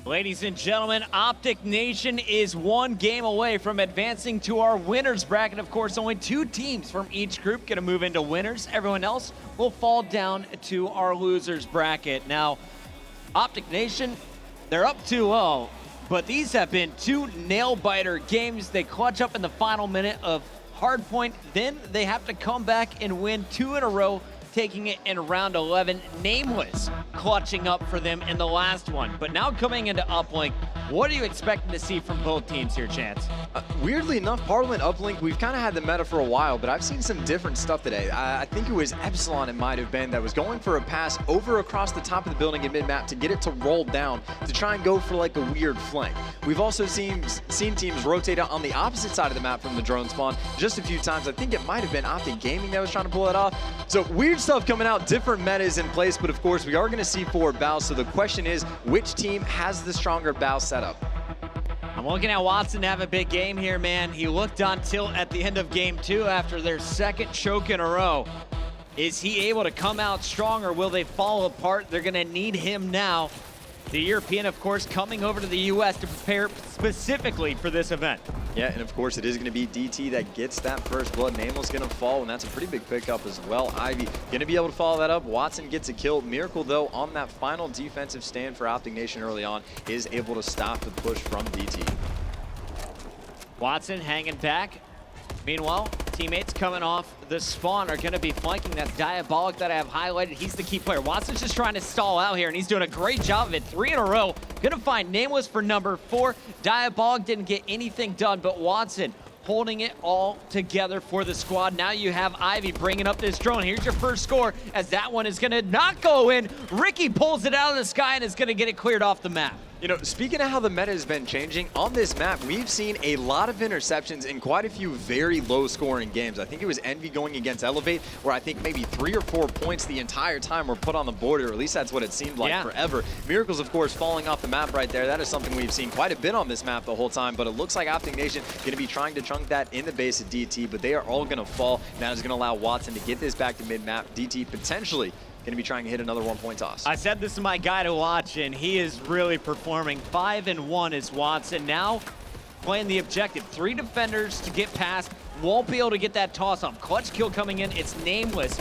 Ladies and gentlemen, Optic Nation is one game away from advancing to our winners bracket. Of course, only 2 teams from each group going to move into winners. Everyone else will fall down to our losers bracket. Now, Optic Nation, they're up 2-0, but these have been 2 nail-biter games. They clutch up in the final minute of hardpoint. Then they have to come back and win 2 in a row, taking it in round 11. Nameless clutching up for them in the last one. But now coming into Uplink, what are you expecting to see from both teams here, Chance? Weirdly enough, Parliament Uplink, we've kind of had the meta for a while, but I've seen some different stuff today. I think it was Epsilon, it might have been, that was going for a pass over across the top of the building in mid-map to get it to roll down to try and go for like a weird flank. We've also seen teams rotate out on the opposite side of the map from the drone spawn just a few times. I think it might have been Optic Gaming that was trying to pull it off. So weird stuff coming out, different metas in place, but of course we are going to see 4 bows. So the question is, which team has the stronger bow setup? I'm looking at Watson have a big game here, man. He looked on tilt at the end of game 2 after their 2nd choke in a row. Is he able to come out strong, or will they fall apart? They're gonna need him now. The European, of course, coming over to the US to prepare specifically for this event. Yeah, and of course it is going to be DT that gets that first blood. Nameless going to fall, and that's a pretty big pickup as well. Ivy going to be able to follow that up. Watson gets a kill. Miracle, though, on that final defensive stand for Optic Nation early on, is able to stop the push from DT. Watson hanging back. Meanwhile, teammates coming off the spawn are going to be flanking. That's Diabolic that I have highlighted. He's the key player. Watson's just trying to stall out here, and he's doing a great job of it. 3 in a row. Going to find Nameless for number 4. Diabolic didn't get anything done, but Watson holding it all together for the squad. Now you have Ivy bringing up this drone. Here's your first score, as that one is going to not go in. Ricky pulls it out of the sky and is going to get it cleared off the map. You know, speaking of how the meta has been changing, on this map, we've seen a lot of interceptions in quite a few very low-scoring games. I think it was Envy going against Elevate, where I think maybe 3 or 4 points the entire time were put on the board, or at least that's what it seemed like forever. Miracles, of course, falling off the map right there. That is something we've seen quite a bit on this map the whole time, but it looks like Optic Nation going to be trying to chunk that in the base of DT, but they are all going to fall. That is going to allow Watson to get this back to mid-map. DT potentially going to be trying to hit another 1-point toss. I said this is my guy to watch, and he is really performing. 5-1 is Watson. Now playing the objective. 3 defenders to get past. Won't be able to get that toss off. Clutch kill coming in. It's Nameless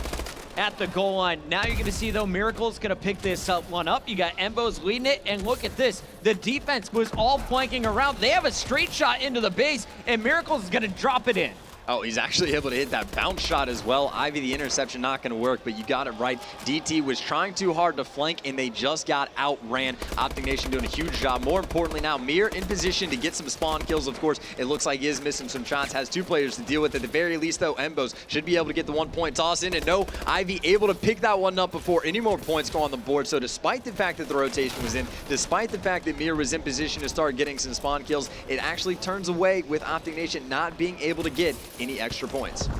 at the goal line. Now you're going to see, though, Miracle's going to pick this one up. You got Embos leading it, and look at this. The defense was all flanking around. They have a straight shot into the base, and Miracle's is going to drop it in. Oh, he's actually able to hit that bounce shot as well. Ivy, the interception not going to work, but you got it right. DT was trying too hard to flank, and they just got outran. Optic Nation doing a huge job. More importantly now, Mir in position to get some spawn kills, of course. It looks like he is missing some shots, has 2 players to deal with. At the very least, though, Embos should be able to get the 1-point toss in, and no, Ivy able to pick that one up before any more points go on the board. So despite the fact that the rotation was in, despite the fact that Mir was in position to start getting some spawn kills, it actually turns away with Optic Nation not being able to get any extra points.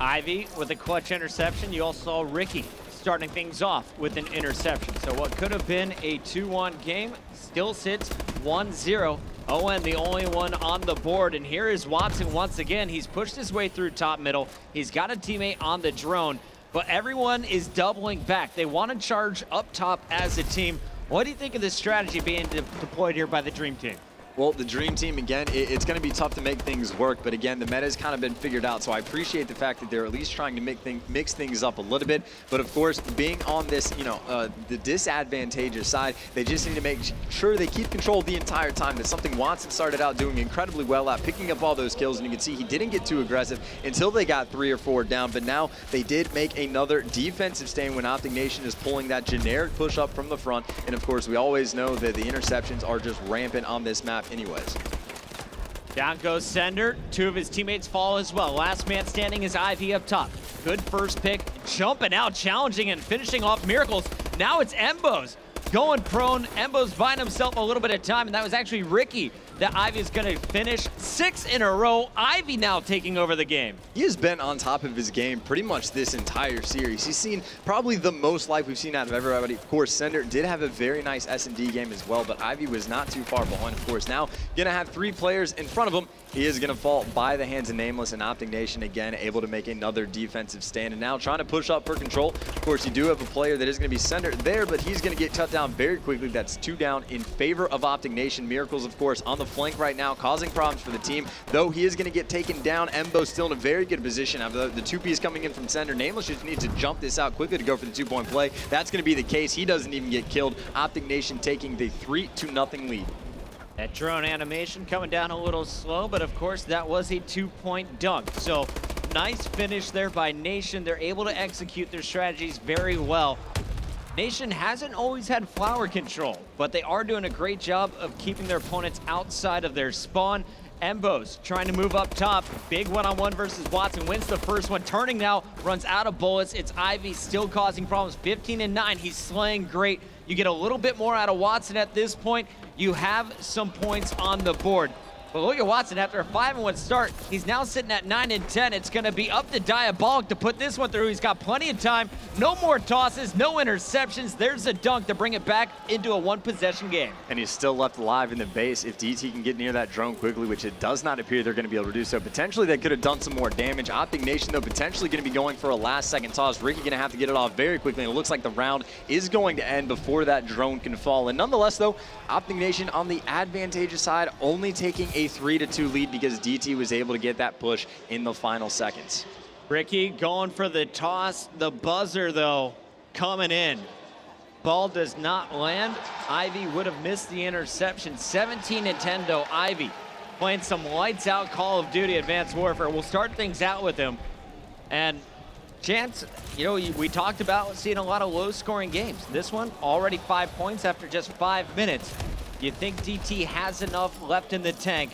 Ivy with a clutch interception. You also saw Ricky starting things off with an interception. So what could have been a 2-1 game still sits 1-0. Owen, the only one on the board. And here is Watson once again. He's pushed his way through top middle. He's got a teammate on the drone, but everyone is doubling back. They want to charge up top as a team. What do you think of this strategy being deployed here by the Dream Team? Well, the Dream Team, again, it's going to be tough to make things work, but again, the meta has kind of been figured out, so I appreciate the fact that they're at least trying to mix things up a little bit. But of course, being on this, you know, the disadvantageous side, they just need to make sure they keep control the entire time. That's something Watson started out doing incredibly well at, picking up all those kills, and you can see he didn't get too aggressive until they got 3 or 4 down, but now they did make another defensive stand when Optic Nation is pulling that generic push up from the front, and of course, we always know that the interceptions are just rampant on this map anyways. Down goes Sender. 2 of his teammates fall as well. Last man standing is Ivy up top. Good first pick, jumping out, challenging and finishing off Miracles. Now it's Embos going prone. Embos buying himself a little bit of time, and that was actually Ricky that Ivy is going to finish 6 in a row. Ivy now taking over the game. He has been on top of his game pretty much this entire series. He's seen probably the most life we've seen out of everybody. Of course, Sender did have a very nice S&D game as well, but Ivy was not too far behind. Of course, now going to have 3 players in front of him. He is going to fall by the hands of Nameless, and Optic Nation again able to make another defensive stand, and now trying to push up for control. Of course, you do have a player that is going to be Sender there, but he's going to get cut down down very quickly. That's 2 down in favor of Optic Nation. Miracles, of course, on the flank right now, causing problems for the team. Though he is going to get taken down, Embo still in a very good position. After the 2Ps coming in from center, Nameless just needs to jump this out quickly to go for the 2-point play. That's going to be the case. He doesn't even get killed. Optic Nation taking the 3-0 lead. That drone animation coming down a little slow, but of course that was a 2-point dunk. So nice finish there by Nation. They're able to execute their strategies very well. Nation hasn't always had flower control, but they are doing a great job of keeping their opponents outside of their spawn. Embo's trying to move up top. Big one-on-one versus Watson. Wins the first one. Turning now, runs out of bullets. It's Ivy still causing problems. 15-9. He's slaying great. You get a little bit more out of Watson at this point. You have some points on the board. But look at Watson, after a 5-1 start, he's now sitting at 9-10. It's gonna be up to Diabolic to put this one through. He's got plenty of time. No more tosses, no interceptions. There's a dunk to bring it back into a 1-possession game. And he's still left alive in the base. If DT can get near that drone quickly, which it does not appear they're gonna be able to do so, potentially they could have done some more damage. Optic Nation, though, potentially gonna be going for a last-second toss. Ricky gonna have to get it off very quickly, and it looks like the round is going to end before that drone can fall. And nonetheless, though, Optic Nation on the advantageous side, only taking a 3-2 lead because DT was able to get that push in the final seconds. Ricky going for the toss. The buzzer, though, coming in. Ball does not land. Ivy would have missed the interception. 17-10, though. Ivy playing some lights out Call of Duty Advanced Warfare. We'll start things out with him. And Chance, you know, we talked about seeing a lot of low-scoring games. This one, already 5 points after just 5 minutes. You think DT has enough left in the tank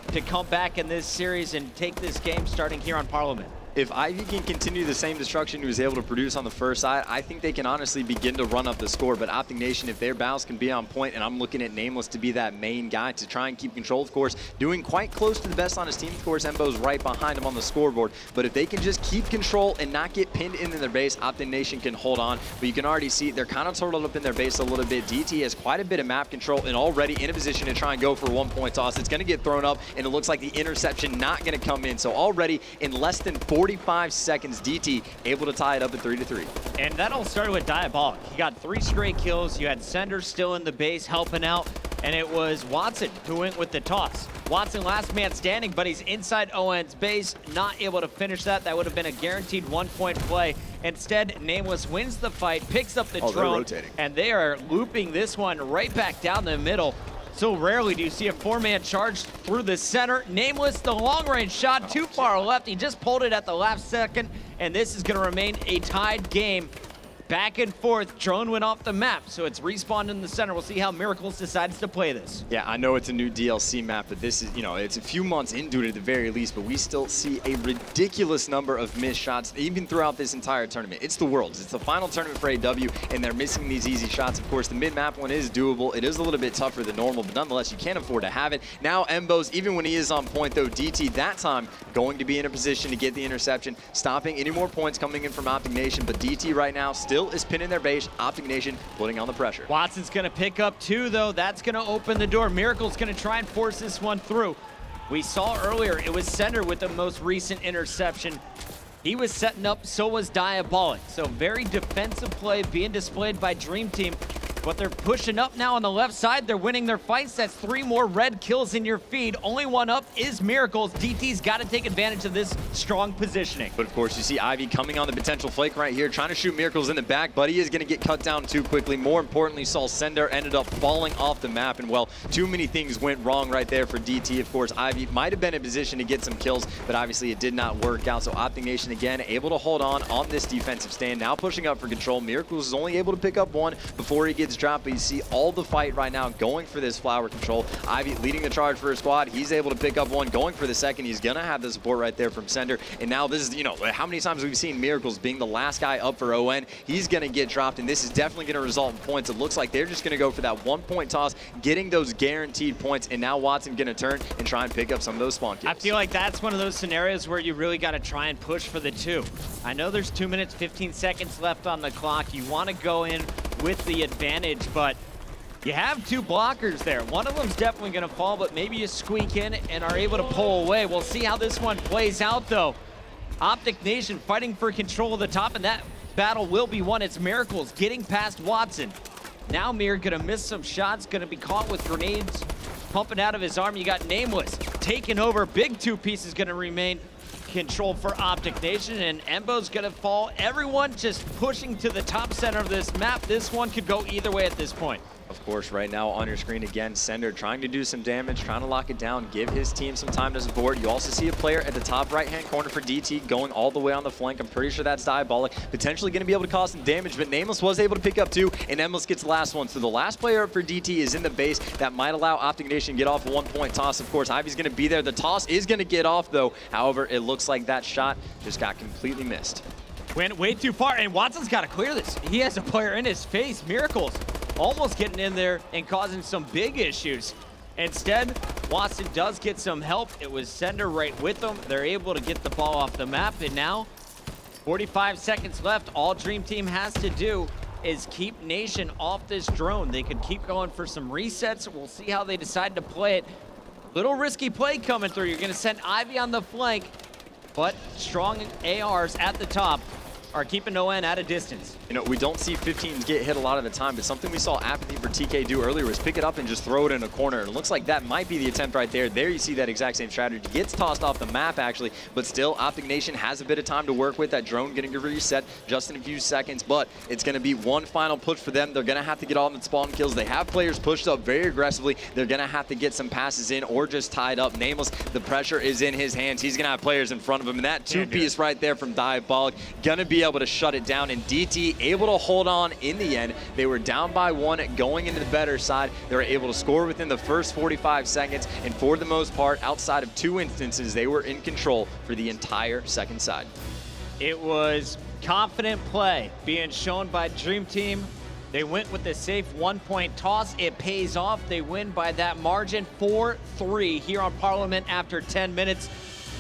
to come back in this series and take this game starting here on Parliament? If Ivy can continue the same destruction he was able to produce on the first side, I think they can honestly begin to run up the score. But Optic Nation, if their battles can be on point, and I'm looking at Nameless to be that main guy to try and keep control, of course, doing quite close to the best on his team. Of course, Embo's right behind him on the scoreboard. But if they can just keep control and not get pinned into their base, Optic Nation can hold on. But you can already see they're kind of turtled up in their base a little bit. DT has quite a bit of map control and already in a position to try and go for a 1-point toss. It's going to get thrown up, and it looks like the interception not going to come in. So already in less than 45 seconds, DT able to tie it up at 3-3. And that all started with Diabolic. He got 3 straight kills. You had Sender still in the base helping out, and it was Watson who went with the toss. Watson last man standing, but he's inside ON's base, not able to finish that. That would have been a guaranteed 1-point play. Instead, Nameless wins the fight, picks up the drone, and they are looping this one right back down the middle. So rarely do you see a 4-man charge through the center. Nameless, the long-range shot, too far left. He just pulled it at the last second, and this is going to remain a tied game. Back and forth, drone went off the map, so it's respawned in the center. We'll see how Miracles decides to play this. Yeah, I know it's a new DLC map, but this is, you know, it's a few months into it at the very least, but we still see a ridiculous number of missed shots, even throughout this entire tournament. It's the Worlds. It's the final tournament for AW, and they're missing these easy shots. Of course, the mid-map one is doable. It is a little bit tougher than normal, but nonetheless, you can't afford to have it. Now, Embo's, even when he is on point, though, DT that time going to be in a position to get the interception, stopping any more points coming in from Optic Nation, but DT right now still is pinning their base. Optic Nation putting on the pressure. Watson's going to pick up 2, though. That's going to open the door. Miracle's going to try and force this one through. We saw earlier it was Sender with the most recent interception. He was setting up, so was Diabolic. So very defensive play being displayed by Dream Team. But they're pushing up now on the left side. They're winning their fights. That's 3 more red kills in your feed. Only one up is Miracles. DT's got to take advantage of this strong positioning. But of course, you see Ivy coming on the potential flake right here, trying to shoot Miracles in the back, but he is going to get cut down too quickly. More importantly, Saul Sender ended up falling off the map, and well, too many things went wrong right there for DT. Of course, Ivy might have been in position to get some kills, but obviously it did not work out. So Optic Nation again able to hold on this defensive stand, now pushing up for control. Miracles is only able to pick up 1 before he gets dropped, but you see all the fight right now going for this flower control. Ivy leading the charge for his squad. He's able to pick up 1, going for the second. He's gonna have the support right there from Sender. And now this is, you know, how many times we've seen Miracles being the last guy up for ON. He's gonna get dropped, and this is definitely gonna result in points. It looks like they're just gonna go for that 1-point toss, getting those guaranteed points, and now Watson gonna turn and try and pick up some of those spawn kills. I feel like that's one of those scenarios where you really got to try and push for the 2. I know there's 2 minutes, 15 seconds left on the clock. You want to go in with the advantage, but you have 2 blockers there. One of them's definitely going to fall, but maybe you squeak in and are able to pull away. We'll see how this one plays out, though. Optic Nation fighting for control of the top, and that battle will be won. It's Miracles getting past Watson. Now Mir gonna miss some shots, gonna be caught with grenades pumping out of his arm. You got Nameless taking over. Big two pieces gonna remain controlled for Optic Nation, and Embo's gonna fall. Everyone just pushing to the top center of this map. This one could go either way at this point. Of course, right now on your screen again, Sender trying to do some damage, trying to lock it down, give his team some time to support. You also see a player at the top right-hand corner for DT going all the way on the flank. I'm pretty sure that's Diabolic, potentially going to be able to cause some damage, but Nameless was able to pick up two, and Nameless gets the last one. So the last player up for DT is in the base. That might allow Optic Nation to get off a one-point toss. Of course, Ivy's going to be there. The toss is going to get off, though. However, it looks like that shot just got completely missed. Went way too far, and Watson's got to clear this. He has a player in his face. Miracles almost getting in there and causing some big issues. Instead, Watson does get some help. It was Sender right with them. They're able to get the ball off the map, and now 45 seconds left. All Dream Team has to do is keep Nation off this drone. They could keep going for some resets. We'll see how they decide to play it. Little risky play coming through. You're going to send Ivy on the flank, but strong ARs at the top are keeping ON at a distance. You know, we don't see 15s get hit a lot of the time, but something we saw Apathy for TK do earlier was pick it up and just throw it in a corner. And it looks like that might be the attempt right there. There you see that exact same strategy. Gets tossed off the map, actually, but still, Optic Nation has a bit of time to work with. That drone getting a reset just in a few seconds, but it's going to be one final push for them. They're going to have to get all the spawn kills. They have players pushed up very aggressively. They're going to have to get some passes in or just tied up. Nameless, the pressure is in his hands. He's going to have players in front of him, and that two-piece right there from Diabolic going to be able to shut it down, and DT able to hold on in the end. They were down by one going into the better side. They were able to score within the first 45 seconds, and for the most part, outside of two instances, they were in control for the entire second side. It was confident play being shown by Dream Team. They went with a safe one-point toss. It pays off. They win by that margin, 4-3 here on Parliament after 10 minutes.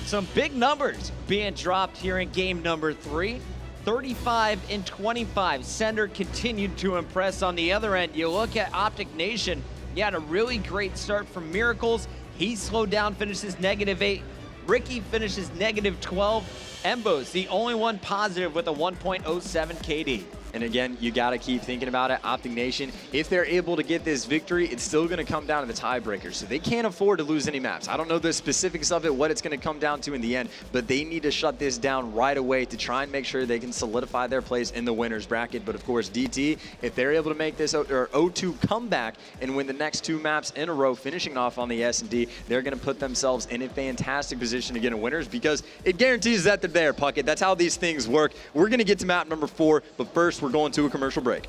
Some big numbers being dropped here in game number 3. 35 and 25. Sender continued to impress on the other end. You look at Optic Nation, he had a really great start from Miracles. He slowed down, finishes -8. Ricky finishes -12. Embo's the only one positive with a 1.07 KD. And again, you got to keep thinking about it. Optic Nation, if they're able to get this victory, it's still going to come down to the tiebreaker. So they can't afford to lose any maps. I don't know the specifics of it, what it's going to come down to in the end, but they need to shut this down right away to try and make sure they can solidify their place in the winner's bracket. But of course, DT, if they're able to make this O2 comeback and win the next 2 maps in a row, finishing off on the S&D, they're going to put themselves in a fantastic position to get a winners because it guarantees that they're there, Puckett. That's how these things work. We're going to get to map number 4, but first, we're going to a commercial break.